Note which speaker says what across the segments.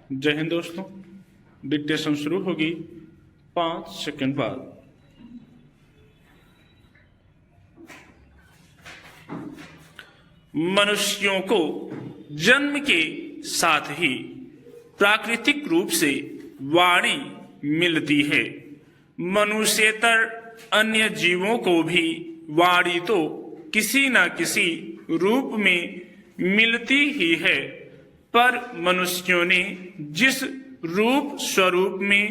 Speaker 1: जय हिंद दोस्तों। डिक्टेशन शुरू होगी 5 सेकंड बाद। मनुष्यों को जन्म के साथ ही प्राकृतिक रूप से वाणी मिलती है। मनुष्येतर अन्य जीवों को भी वाणी तो किसी न किसी रूप में मिलती ही है, पर मनुष्यों ने जिस रूप स्वरूप में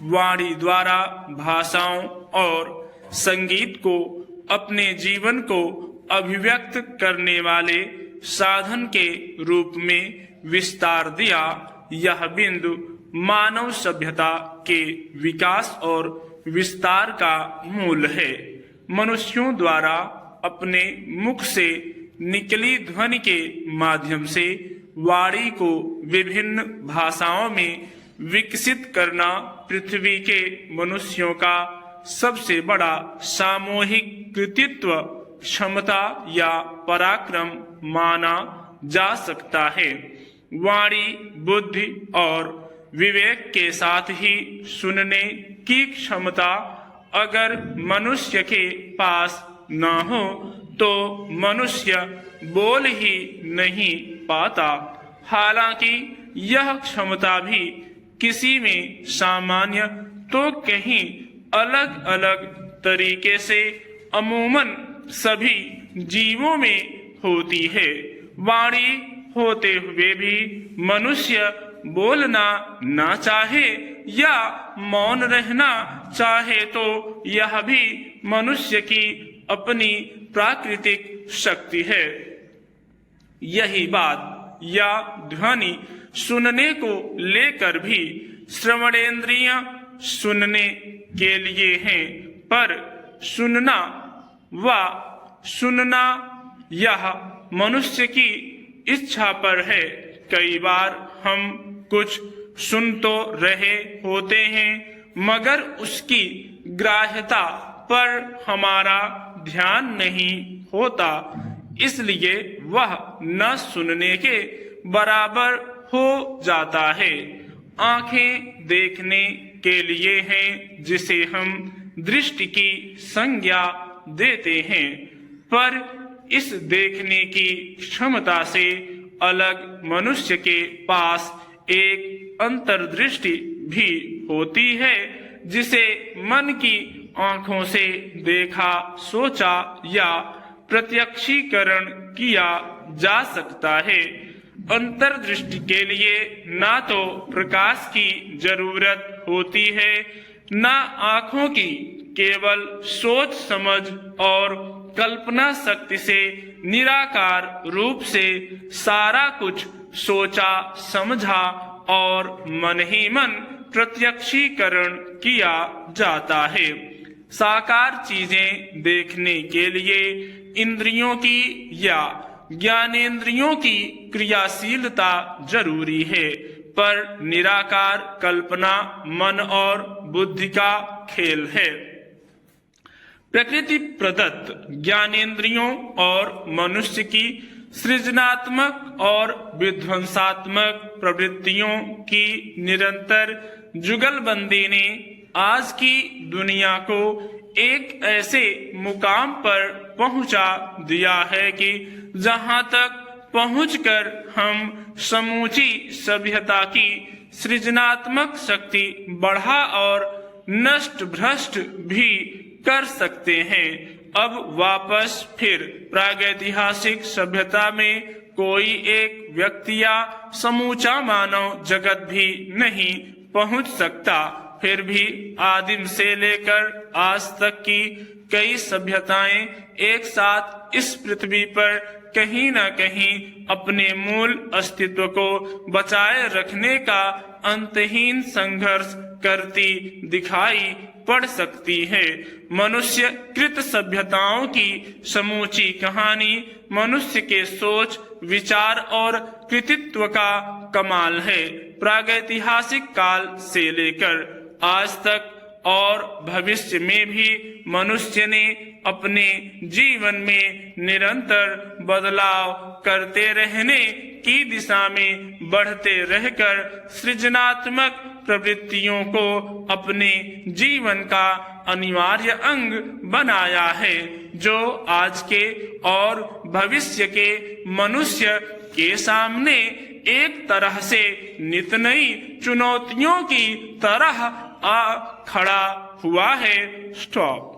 Speaker 1: वाणी द्वारा भाषाओं और संगीत को अपने जीवन को अभिव्यक्त करने वाले साधन के रूप में विस्तार दिया, यह बिंदु मानव सभ्यता के विकास और विस्तार का मूल है। मनुष्यों द्वारा अपने मुख से निकली ध्वनि के माध्यम से वाणी को विभिन्न भाषाओं में विकसित करना पृथ्वी के मनुष्यों का सबसे बड़ा सामूहिक कृतित्व क्षमता या पराक्रम माना जा सकता है। वाणी बुद्धि और विवेक के साथ ही सुनने की क्षमता अगर मनुष्य के पास न हो तो मनुष्य बोल ही नहीं पाता। हालांकि यह क्षमता भी किसी में सामान्य तो कहीं अलग अलग तरीके से अमूमन सभी जीवों में होती है। वाणी होते हुए भी मनुष्य बोलना ना चाहे या मौन रहना चाहे तो यह भी मनुष्य की अपनी प्राकृतिक शक्ति है। यही बात या ध्वनि सुनने को लेकर भी श्रवणेन्द्रिय सुनने के लिए हैं, पर सुनना यह मनुष्य की इच्छा पर है। कई बार हम कुछ सुन तो रहे होते हैं मगर उसकी ग्राह्यता पर हमारा ध्यान नहीं होता, इसलिए वह न सुनने के बराबर हो जाता है। आंखें देखने के लिए हैं जिसे हम दृष्टि की संज्ञा देते हैं, पर इस देखने की क्षमता से अलग मनुष्य के पास एक अंतर्दृष्टि भी होती है जिसे मन की आंखों से देखा, सोचा या प्रत्यक्षीकरण किया जा सकता है। अंतर्दृष्टि के लिए ना तो प्रकाश की जरूरत होती है, ना आंखों की। केवल सोच समझ और कल्पना शक्ति से निराकार रूप से सारा कुछ सोचा समझा और मन ही मन प्रत्यक्षीकरण किया जाता है। साकार चीजें देखने के लिए इंद्रियों की या ज्ञानेंद्रियों की क्रियाशीलता जरूरी है, पर निराकार कल्पना मन और बुद्धि का खेल है। प्रकृति प्रदत्त ज्ञानेंद्रियों और मनुष्य की सृजनात्मक और विध्वंसात्मक प्रवृत्तियों की निरंतर जुगलबंदी ने आज की दुनिया को एक ऐसे मुकाम पर पहुंचा दिया है कि जहां तक पहुंचकर हम समूची सभ्यता की सृजनात्मक शक्ति बढ़ा और नष्ट भ्रष्ट भी कर सकते हैं। अब वापस फिर प्रागैतिहासिक सभ्यता में कोई एक व्यक्ति या समूचा मानव जगत भी नहीं पहुंच सकता। फिर भी आदिम से लेकर आज तक की कई सभ्यताएं एक साथ इस पृथ्वी पर कहीं न कहीं अपने मूल अस्तित्व को बचाए रखने का अंतहीन संघर्ष करती दिखाई पड़ सकती है। मनुष्य कृत सभ्यताओं की समूची कहानी मनुष्य के सोच विचार और कृतित्व का कमाल है। प्रागैतिहासिक काल से लेकर आज तक और भविष्य में भी मनुष्य ने अपने जीवन में निरंतर बदलाव करते रहने की दिशा में बढ़ते रहकर सृजनात्मक प्रवृत्तियों को अपने जीवन का अनिवार्य अंग बनाया है, जो आज के और भविष्य के मनुष्य के सामने एक तरह से नित नई चुनौतियों की तरह आ खड़ा हुआ है। स्टॉप।